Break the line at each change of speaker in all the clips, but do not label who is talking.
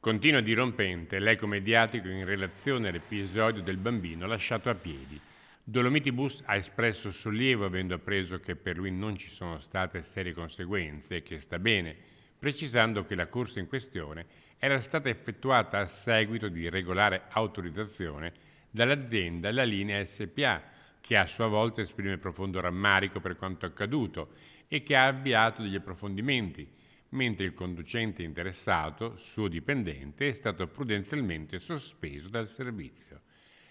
Continua dirompente l'eco mediatico in relazione all'episodio del bambino lasciato a piedi. Dolomiti Bus ha espresso sollievo avendo appreso che per lui non ci sono state serie conseguenze e che sta bene, precisando che la corsa in questione era stata effettuata a seguito di regolare autorizzazione dall'azienda La Linea SPA, che a sua volta esprime profondo rammarico per quanto accaduto e che ha avviato degli approfondimenti, mentre il conducente interessato, suo dipendente, è stato prudenzialmente sospeso dal servizio.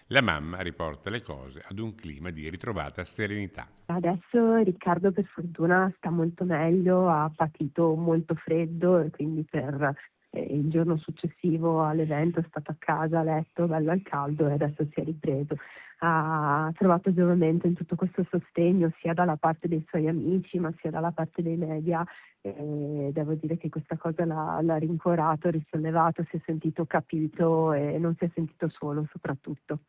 La mamma riporta le cose ad un clima di ritrovata serenità.
Adesso Riccardo per fortuna sta molto meglio, ha patito molto freddo e quindi per il giorno successivo all'evento è stato a casa a letto, bello al caldo e adesso si è ripreso. Ha trovato giovamento in tutto questo sostegno sia dalla parte dei suoi amici ma sia dalla parte dei media e devo dire che questa cosa l'ha rincuorato, risollevato, si è sentito capito e non si è sentito solo soprattutto.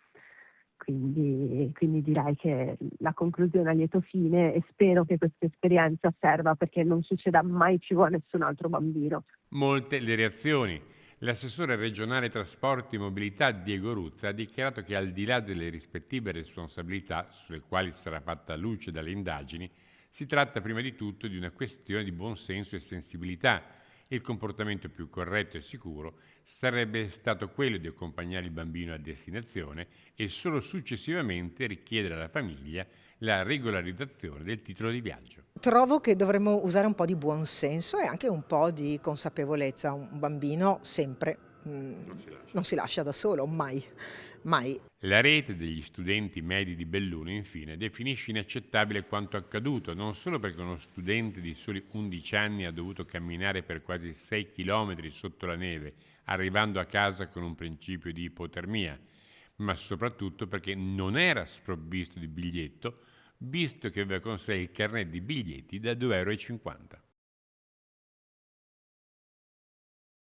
Quindi direi che la conclusione a lieto fine e spero che questa esperienza serva perché non succeda mai più a nessun altro bambino.
Molte le reazioni. L'assessore regionale trasporti e mobilità Diego Ruzza ha dichiarato che al di là delle rispettive responsabilità sulle quali sarà fatta luce dalle indagini, si tratta prima di tutto di una questione di buonsenso e sensibilità. Il comportamento più corretto e sicuro sarebbe stato quello di accompagnare il bambino a destinazione e solo successivamente richiedere alla famiglia la regolarizzazione del titolo di viaggio.
Trovo che dovremmo usare un po' di buon senso e anche un po' di consapevolezza. Un bambino sempre non si lascia da solo, mai, mai.
La rete degli studenti medi di Belluno, infine, definisce inaccettabile quanto accaduto, non solo perché uno studente di soli 11 anni ha dovuto camminare per quasi 6 chilometri sotto la neve, arrivando a casa con un principio di ipotermia, ma soprattutto perché non era sprovvisto di biglietto, visto che aveva con sé il carnet di biglietti da 2,50 euro.